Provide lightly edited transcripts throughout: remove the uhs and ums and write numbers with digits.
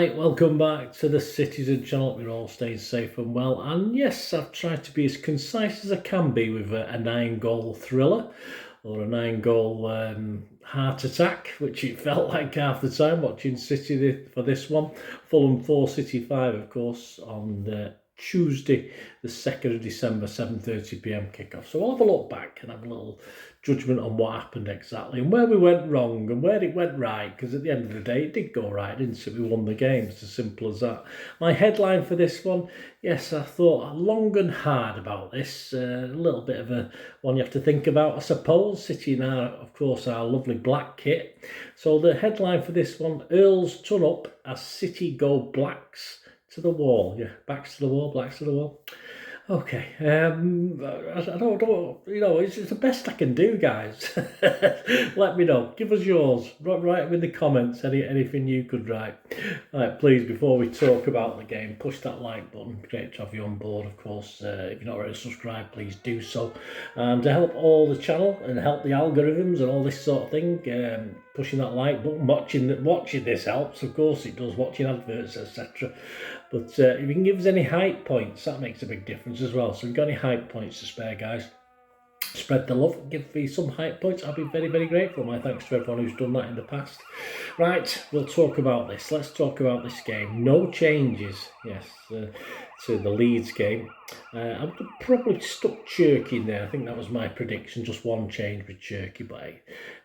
Right, welcome back to the Citizen channel. We're all staying safe and well. And yes, I've tried to be as concise as I can be with a 9-goal thriller or a 9-goal heart attack, which it felt like half the time watching City for this one. Fulham 4, City 5, of course, on Tuesday, the 2nd of December, 7:30 p.m. kickoff. So we'll have a look back and have a little judgment on what happened exactly and where we went wrong and where it went right, because at the end of the day, it did go right, didn't it? We won the game. It's as simple as that. My headline for this one, yes, I thought long and hard about this. A little bit of a one you have to think about, I suppose. City now, of course, our lovely black kit. So the headline for this one, Erls turn up as City go blacks to the wall. Yeah, backs to the wall, blacks to the wall. Okay, I don't, it's the best I can do, guys. Let me know. Give us yours. Write them in the comments, anything you could write. Right, please, before we talk about the game, push that like button. Great to have you on board, of course. If you're not already subscribed, please do so. And to help all the channel and help the algorithms and all this sort of thing, pushing that like button, watching this helps, of course it does, watching adverts, etc. But if you can give us any hype points, that makes a big difference as well. So if you've got any hype points to spare, guys, spread the love, give me some hype points. I'll be very, very grateful. My thanks to everyone who's done that in the past. Right, we'll talk about this. Let's talk about this game. No changes, yes, to the Leeds game. I would have probably stuck Cherky in there. I think that was my prediction. Just one change with Cherky,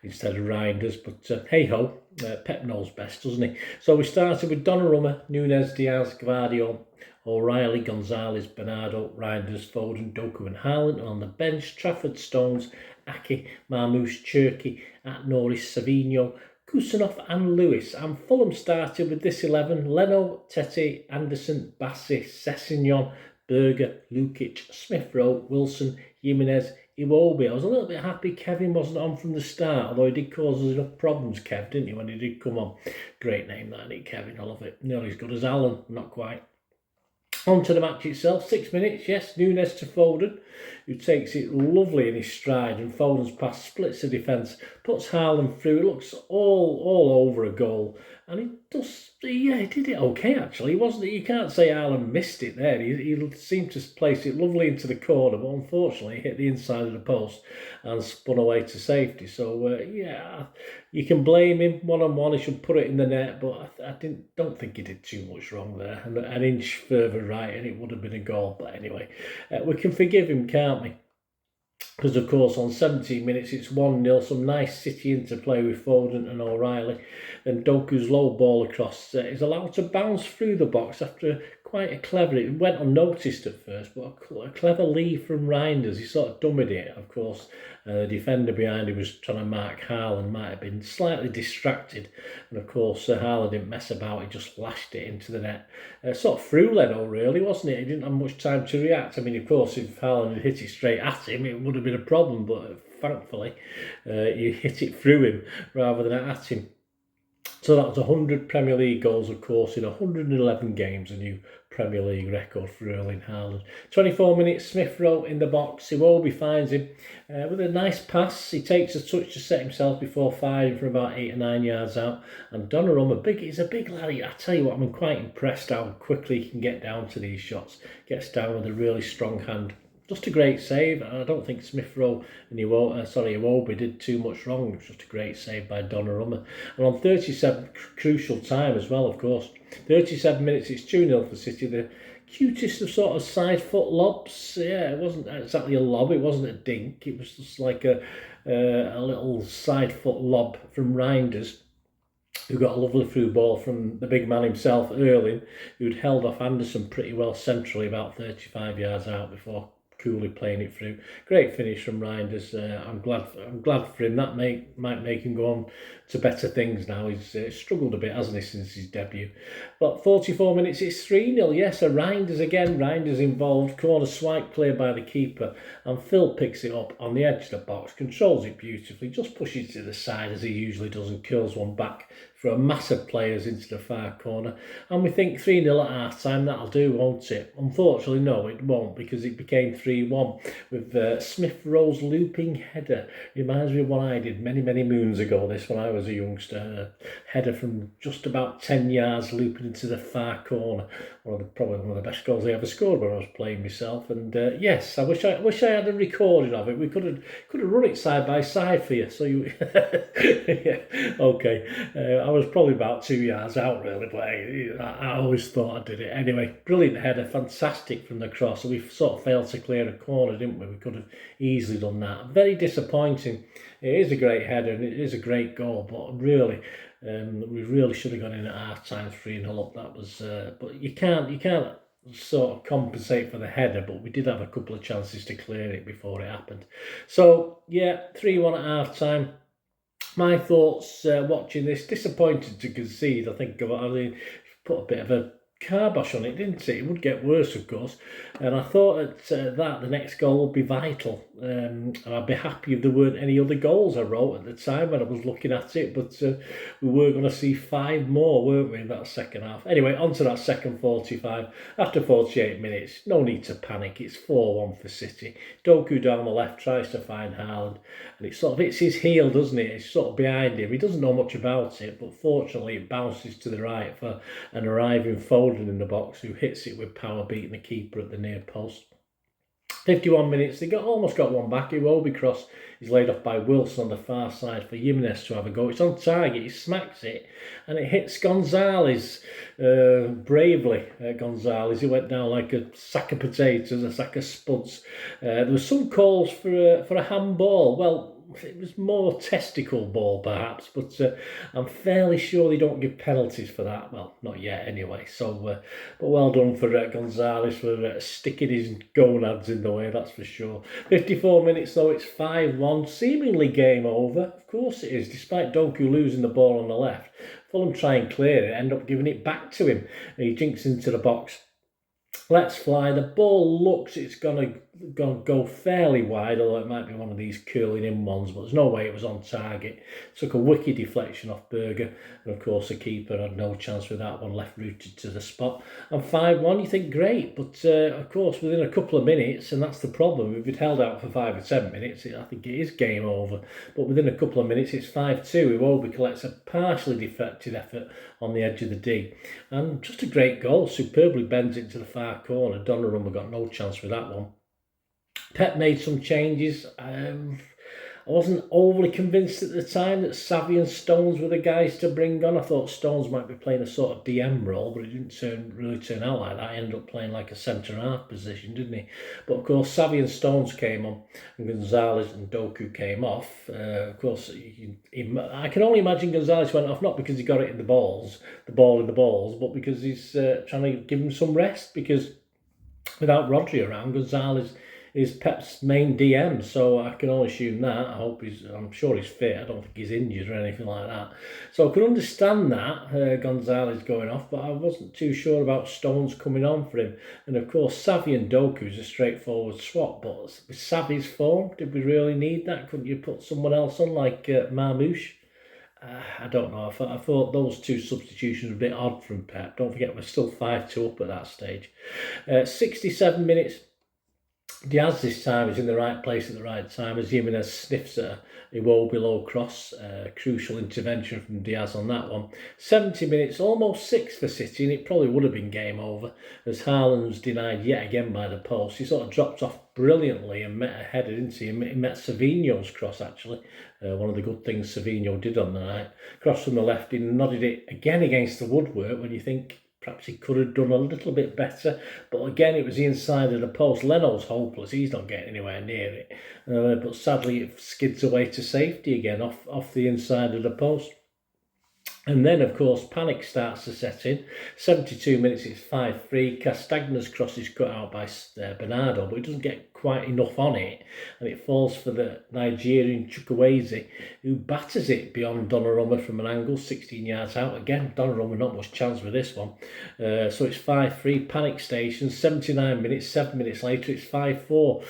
instead of Reinders. But hey-ho, Pep knows best, doesn't he? So we started with Donnarumma, Núñez, Diaz, Gvardiol, O'Reilly, Gonzalez, Bernardo, Reinders, Foden, Doku and Haaland. And on the bench, Trafford, Stones, Ake, Marmoush, Cherky, Norris, Savinho, Kusanov and Lewis. And Fulham started with this 11. Leno, Tete, Anderson, Bassi, Sessegnon, Berger, Lukic, Smith-Rowe, Wilson, Jimenez, Iwobi. I was a little bit happy Kevin wasn't on from the start, although he did cause us enough problems, Kev, didn't he, when he did come on. Great name, that, isn't it, Kevin? I love it. Nearly as good as Alan, not quite. On to the match itself, 6 minutes, yes, Núñez to Foden, who takes it lovely in his stride, and Foden's pass splits the defence, puts Haaland through. It looks all over a goal, and he did it okay, actually. You can't say Haaland missed it there. He seemed to place it lovely into the corner, but unfortunately hit the inside of the post and spun away to safety. So, yeah, you can blame him. One-on-one, he should put it in the net, but I don't think he did too much wrong there. And an inch further right, and it would have been a goal. But anyway, we can forgive him, can't we? Because, of course, on 17 minutes, it's 1-0. Some nice City interplay with Foden and O'Reilly. Then Doku's low ball across is allowed to bounce through the box after quite a clever... It went unnoticed at first, but a clever lead from Reinders. He sort of dummied it, of course. The defender behind him was trying to mark Haaland, might have been slightly distracted. And, of course, Haaland didn't mess about. He just flashed it into the net. Sort of through Leno, really, wasn't it? He didn't have much time to react. I mean, of course, if Haaland had hit it straight at him, it would have been a problem, but thankfully he hit it through him rather than at him. So that was 100 Premier League goals, of course, in 111 games, a new Premier League record for Erling Haaland. 24 minutes, Smith-Rowe in the box. Iwobi finds him with a nice pass. He takes a touch to set himself before firing from about 8 or 9 yards out. And Donnarumma, he's a big lad. I tell you what, I'm quite impressed how quickly he can get down to these shots. Gets down with a really strong hand. Just a great save. I don't think Smith-Rowe and Iwobi did too much wrong. It was just a great save by Donnarumma. And on 37, crucial time as well, of course. 37 minutes, it's 2-0 for City. The cutest of sort of side foot lobs. Yeah, it wasn't exactly a lob. It wasn't a dink. It was just like a little side foot lob from Reinders, who got a lovely through ball from the big man himself, Erling, who'd held off Anderson pretty well centrally, about 35 yards out before coolly playing it through. Great finish from Reinders. I'm glad for him. That might make him go on to better things now. He's struggled a bit, hasn't he, since his debut. But 44 minutes, it's 3-0. Yes, a Reinders again. Reinders involved. Corner swipe clear by the keeper. And Phil picks it up on the edge of the box, controls it beautifully, just pushes it to the side as he usually does and curls one back throw massive players into the far corner, and we think 3-0 at half time, that'll do, won't it? Unfortunately, no, it won't, because it became 3-1 with Smith Rowe's looping header. Reminds me of what I did many moons ago, this when I was a youngster. A header from just about 10 yards looping into the far corner. Probably one of the best goals I ever scored when I was playing myself. And yes, I wish I had a recording of it. We could have run it side by side for you. So you, yeah, okay. I was probably about 2 yards out really, but I always thought I did it. Anyway, brilliant header, fantastic from the cross. We sort of failed to clear a corner, didn't we? We could have easily done that. Very disappointing. It is a great header and it is a great goal, but really, we really should have gone in at half time 3-0 up. That was, but you can't sort of compensate for the header, but we did have a couple of chances to clear it before it happened. So yeah, 3-1 at half time. My thoughts watching this, disappointed to concede. I mean, put a bit of a carbosh on it, didn't it? It would get worse, of course. And I thought that the next goal would be vital. And I'd be happy if there weren't any other goals I wrote at the time when I was looking at it. But we were going to see 5 more, weren't we, in that second half? Anyway, on to that second 45. After 48 minutes, no need to panic. It's 4-1 for City. Doku down the left tries to find Haaland. And it sort of hits his heel, doesn't it? It's sort of behind him. He doesn't know much about it, but fortunately it bounces to the right for an arriving Foden in the box, who hits it with power, beating the keeper at the near post. 51 minutes, they almost got one back. Iwobi cross is laid off by Wilson on the far side for Jimenez to have a go. It's on target, he smacks it, and it hits Gonzalez bravely. Gonzalez, he went down like a sack of potatoes, a sack of spuds. There were some calls for a handball. Well, it was more testicle ball perhaps, but I'm fairly sure they don't give penalties for that. Well, not yet anyway. So, but well done for Gonzalez for sticking his gonads in the way, that's for sure. 54 minutes though, it's 5-1, seemingly game over. Of course it is, despite Doku losing the ball on the left. Fulham try and clear it, end up giving it back to him. He jinks into the box. Let's fly. The ball looks it's gonna go fairly wide, although it might be one of these curling in ones, but there's no way it was on target. Took a wicked deflection off Berger, and of course the keeper had no chance with that one, left rooted to the spot. And 5-1, you think great, but of course within a couple of minutes, and that's the problem, if we'd held out for 5 or 7 minutes, I think it is game over. But within a couple of minutes it's 5-2. Iwobi collects a partially deflected effort on the edge of the D, and just a great goal, superbly bends it to the far corner. Donnarumma got no chance with that one. Pep made some changes. I wasn't overly convinced at the time that Savvy and Stones were the guys to bring on. I thought Stones might be playing a sort of DM role, but it didn't really turn out like that. He ended up playing like a centre-half position, didn't he? But of course, Savvy and Stones came on, and Gonzalez and Doku came off. Of course, I can only imagine Gonzalez went off not because he got it in the ball in the balls, but because he's trying to give him some rest, because without Rodri around, Gonzalez is Pep's main DM, so I can only assume that. I'm sure he's fit. I don't think he's injured or anything like that. So I could understand that, Gonzalez going off, but I wasn't too sure about Stones coming on for him. And of course, Savvy and Doku is a straightforward swap, but with Savvy's form, did we really need that? Couldn't you put someone else on, like Marmouche? I don't know. I thought those two substitutions were a bit odd from Pep. Don't forget, we're still 5-2 up at that stage. 67 minutes. Diaz this time is in the right place at the right time as Jimenez sniffs at a Iwobi below cross. Crucial intervention from Diaz on that one. 70 minutes, almost 6 for City, and it probably would have been game over as Haaland's denied yet again by the post. He sort of dropped off brilliantly and met a header, didn't he? He met Savinho's cross, actually. One of the good things Savinho did on the night. Cross from the left, he nodded it again against the woodwork when you think perhaps he could have done a little bit better, but again it was the inside of the post. Leno's hopeless, he's not getting anywhere near it, but sadly it skids away to safety again off the inside of the post. And then, of course, panic starts to set in. 72 minutes, it's 5-3. Castagna's cross is cut out by Bernardo, but he doesn't get quite enough on it. And it falls for the Nigerian Chukwueze, who batters it beyond Donnarumma from an angle, 16 yards out. Again, Donnarumma not much chance with this one. So it's 5-3, panic station. 79 minutes, 7 minutes later, it's 5-4.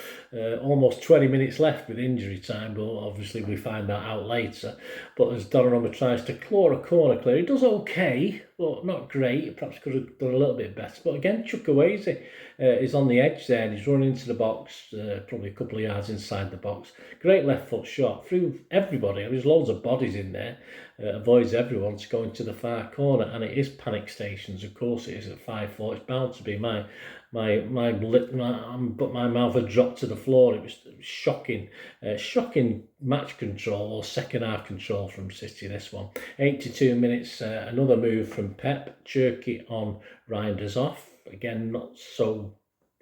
Almost 20 minutes left with injury time, but obviously we find that out later. But as Donnarumma tries to claw a corner corner clear. He does okay, but not great. Perhaps could have done a little bit better. But again, Chukwueze is on the edge there, and he's running into the box, probably a couple of yards inside the box. Great left foot shot through everybody. There's loads of bodies in there. Avoids everyone to go into the far corner, and it is panic stations. Of course, it is at 5-4. It's bound to be. My mouth had dropped to the floor. It was shocking, shocking match control or second half control from City. This one, 82 minutes. Another move from Pep. Cherky on, Reinders off. Again, not so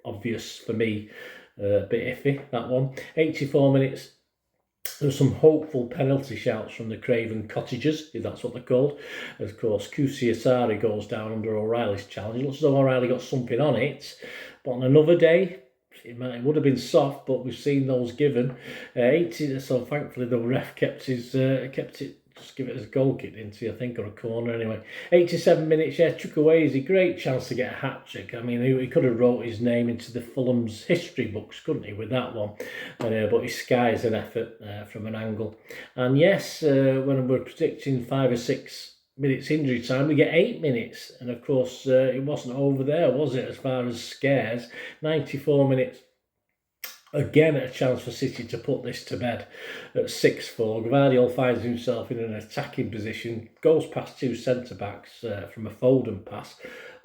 obvious for me. A bit iffy, that one. 84 minutes. There's some hopeful penalty shouts from the Craven Cottagers, if that's what they're called. Of course, Kusiasari goes down under O'Reilly's challenge. It looks as though O'Reilly got something on it. But on another day, it would have been soft, but we've seen those given. 80, so thankfully the ref kept it. Just give it as a goal kick into, I think, or a corner anyway. 87 minutes, yeah, Chukwueze, great chance to get a hat-trick. I mean, he could have wrote his name into the Fulham's history books, couldn't he, with that one? But he skies an effort from an angle. And yes, when we're predicting 5 or 6 minutes injury time, we get 8 minutes. And of course, it wasn't over there, was it, as far as scares? 94 minutes. Again, a chance for City to put this to bed at 6-4. Gvardiol finds himself in an attacking position, goes past two centre-backs from a Foden pass,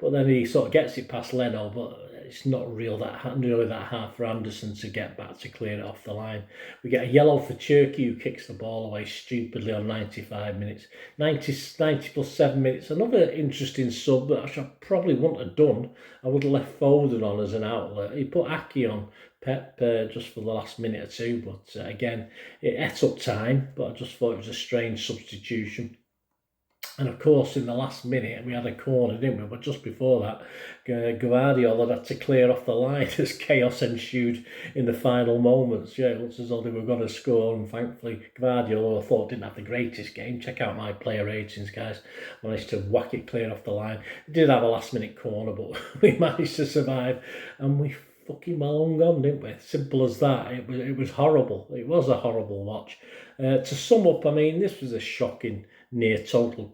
but then he sort of gets it past Leno, but it's not really that hard for Anderson to get back to clear it off the line. We get a yellow for Cherky, who kicks the ball away stupidly on 95 minutes. 90 plus 7 minutes, another interesting sub that I probably wouldn't have done. I would have left Foden on as an outlet. He put Aki on Pep just for the last minute or two, but again, it ate up time, but I just thought it was a strange substitution. And of course, in the last minute, we had a corner, didn't we? But just before that, Gvardiol had to clear off the line as chaos ensued in the final moments. Yeah, it looks as though they were going to score, and thankfully, Gvardiol, who I thought didn't have the greatest game, check out my player ratings, guys, managed to whack it clear off the line. We did have a last-minute corner, but we managed to survive, and we fucking well hung on, didn't we? Simple as that. It was horrible. It was a horrible watch. To sum up, I mean, this was a shocking, near total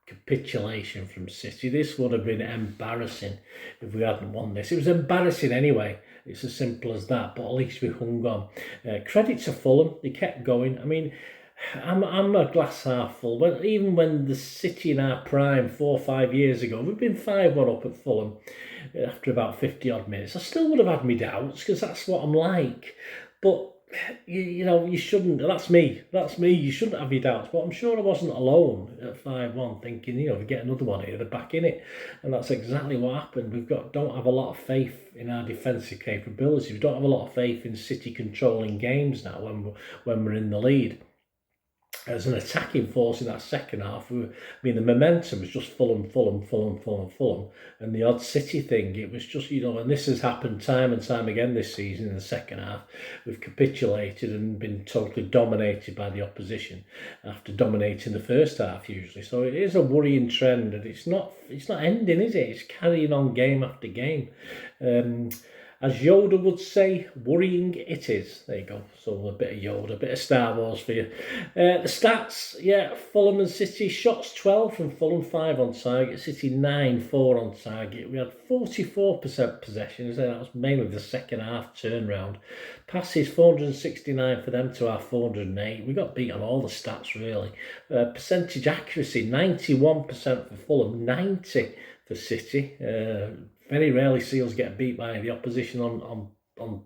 capitulation from City. This would have been embarrassing if we hadn't won this. It was embarrassing anyway. It's as simple as that, but at least we hung on. Credit to Fulham. They kept going. I mean, I'm a glass half full. Even when the City in our prime 4 or 5 years ago, we've been 5-1 up at Fulham after about 50 odd minutes. I still would have had me doubts because that's what I'm like. But you know, you shouldn't. That's me. You shouldn't have your doubts. But I'm sure I wasn't alone at 5-1 thinking, you know, if we get another one here, they're back in it. And that's exactly what happened. Don't have a lot of faith in our defensive capability. We don't have a lot of faith in City controlling games now when we're in the lead. As an attacking force in that second half, the momentum was just Fulham, and the odd City thing, it was just, you know, and this has happened time and time again this season in the second half. We've capitulated and been totally dominated by the opposition after dominating the first half usually. So it is a worrying trend, and it's not ending, is it? It's carrying on game after game. As Yoda would say, worrying it is. There you go. So a bit of Yoda, a bit of Star Wars for you. The stats, yeah, Fulham and City. Shots 12 from Fulham, 5 on target. City 9, 4 on target. We had 44% possession. That was mainly the second half turnaround. Passes, 469 for them to our 408. We got beat on all the stats, really. Percentage accuracy, 91% for Fulham, 90 for City. Very rarely Seals get beat by the opposition on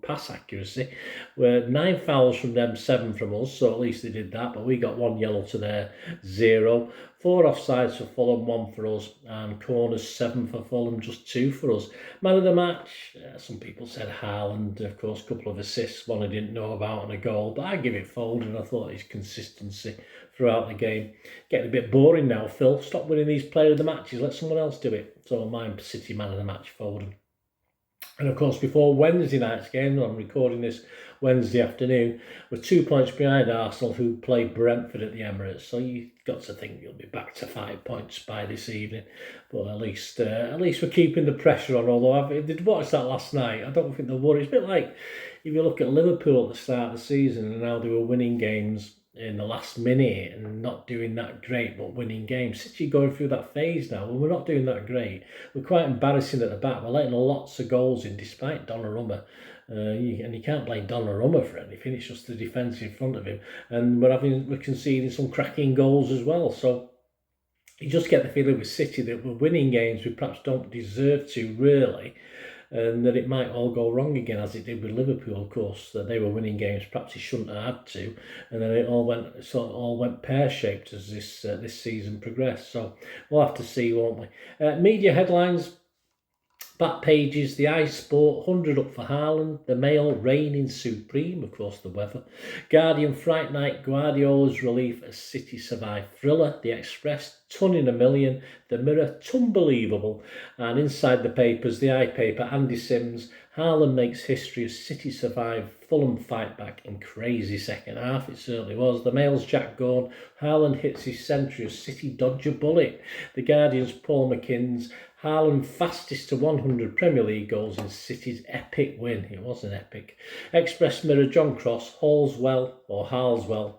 pass accuracy. We're 9 fouls from them, 7 from us, so at least they did that, but we got 1 yellow to their 0. 4 offsides for Fulham, 1 for us, and corners 7 for Fulham, just 2 for us. Man of the match, some people said Haaland, of course, a couple of assists, one I didn't know about, and a goal, but I give it Foden. I thought his consistency throughout the game. Getting a bit boring now, Phil. Stop winning these player of the matches, let someone else do it. So mine, City man of the match, Foden. And of course, before Wednesday night's game, I'm recording this Wednesday afternoon, we're 2 points behind Arsenal, who play Brentford at the Emirates. So you've got to think you'll be back to 5 points by this evening. But at least we're keeping the pressure on. Although I did watch that last night, I don't think they're worried. It's a bit like if you look at Liverpool at the start of the season and how they were winning games in the last minute and not doing that great but winning games. City going through that phase now when we're not doing that great. We're quite embarrassing at the back. We're letting lots of goals in despite Donnarumma. And you can't blame Donnarumma for anything. It's just the defence in front of him. And we're conceding some cracking goals as well. So you just get the feeling with City that we're winning games we perhaps don't deserve to, really, and that it might all go wrong again, as it did with Liverpool, of course, that they were winning games perhaps it shouldn't have had to, and then it all went pear-shaped as this season progressed. So we'll have to see, won't we? Media headlines. Back pages, the iSport, 100 up for Haaland, the Mail, reigning supreme, of course the weather, Guardian, Fright Night, Guardiola's relief as City survive thriller, the Express, ton in a million, the Mirror, unbelievable, and inside the papers, the iPaper, Andy Sims, Haaland makes history as City survive Fulham fight back in crazy second half. It certainly was. The Mail's Jack Gorn, Haaland hits his century as City dodge a bullet. The Guardian's Paul McKinn's, Haaland fastest to 100 Premier League goals in City's epic win. It was an epic. Express Mirror, John Cross, Halswell,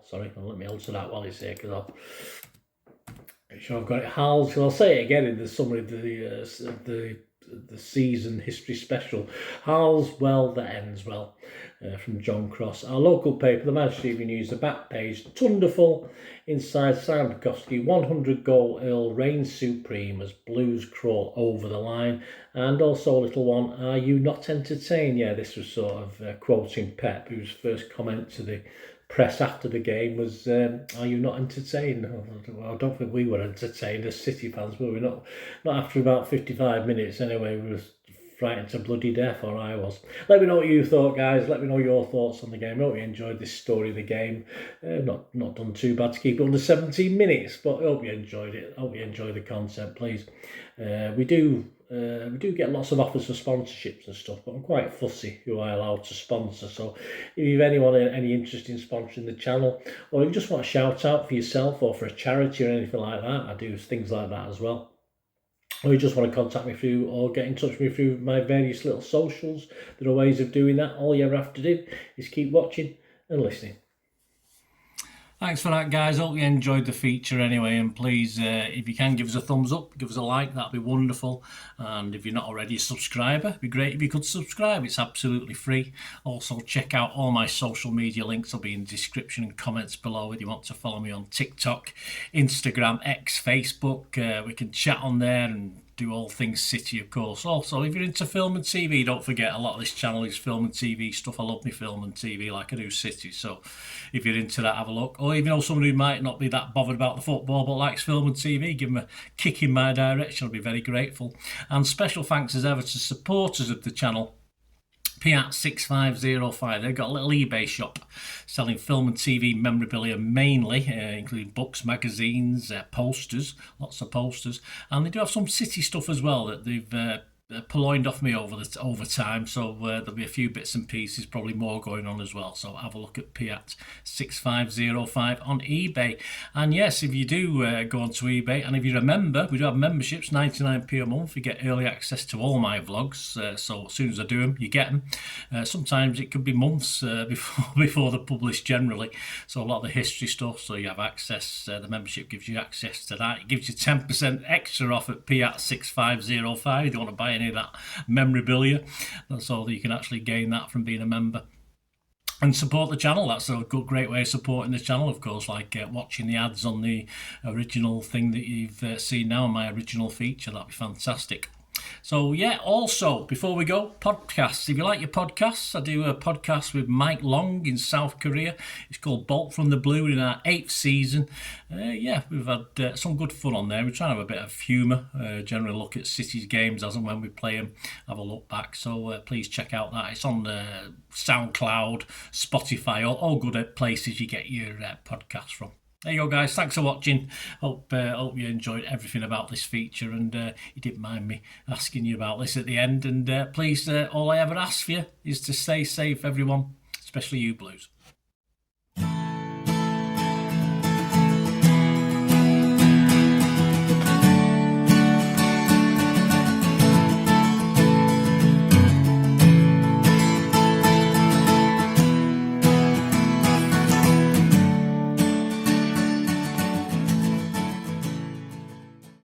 sorry, let me alter that while it's here because I'll make sure I've got it. I'll say it again in the summary of the season history special. Halswell that ends well, from John Cross. Our local paper, the Manchester Evening News, the back page, wonderful. Inside, Simon Bukowski, 100 goal Earl reigns supreme as Blues crawl over the line. And also a little one, are you not entertained? Yeah, this was sort of quoting Pep, whose first comment to the press after the game was, are you not entertained? Well, I don't think we were entertained as City fans, were we? Not after about 55 minutes anyway. We were frightened to bloody death, or I was. Let me know what you thought, guys. Let me know your thoughts on the game. I hope you enjoyed this story of the game. Not done too bad to keep it under 17 minutes, but I hope you enjoyed it. I hope you enjoy the content, please. We do get lots of offers for sponsorships and stuff, but I'm quite fussy who I allow to sponsor. So if you've any interest in sponsoring the channel, or you just want a shout out for yourself or for a charity or anything like that, I do things like that as well. Or you just want to contact me through or get in touch with me through my various little socials, there are ways of doing that. All you ever have to do is keep watching and listening. Thanks for that, guys. Hope you enjoyed the feature anyway, and please, if you can, give us a thumbs up, give us a like, that'd be wonderful. And if you're not already a subscriber, it'd be great if you could subscribe. It's absolutely free. Also, check out all my social media links. They'll be in the description and comments below if you want to follow me on TikTok, Instagram, X, Facebook. We can chat on there and do all things City, of course. Also, if you're into film and TV, don't forget, a lot of this channel is film and TV stuff. I love me film and TV like I do City. So if you're into that, have a look. Or if you know someone who might not be that bothered about the football but likes film and TV, give them a kick in my direction. I'll be very grateful. And special thanks as ever to supporters of the channel. Piat6505, they've got a little eBay shop selling film and TV memorabilia mainly, including books, magazines, posters, lots of posters, and they do have some City stuff as well that they've purloined off me over time, so there'll be a few bits and pieces, probably more going on as well. So have a look at Piat6505 on eBay. And yes, if you do go onto eBay, and if you remember, we do have memberships, 99p a month. You get early access to all my vlogs, so as soon as I do them, you get them. Sometimes it could be months before they're published generally, so a lot of the history stuff, so you have access. The membership gives you access to that. It gives you 10% extra off at Piat6505 if you want to buy any of that memorabilia, so that you can actually gain that from being a member and support the channel. That's a great way of supporting the channel, of course, like watching the ads on the original thing that you've seen now, my original feature. That'd be fantastic. So yeah, also, before we go, podcasts. If you like your podcasts, I do a podcast with Mike Long in South Korea. It's called Bolt from the Blue, in our 8th season. Yeah, we've had some good fun on there. We're trying to have a bit of humour, generally look at City's games as and when we play them, have a look back. So please check out that. It's on Soundcloud, Spotify, all good places you get your podcasts from. There you go, guys. Thanks for watching. Hope you enjoyed everything about this feature, and you didn't mind me asking you about this at the end. And please, all I ever ask for you is to stay safe, everyone, especially you Blues.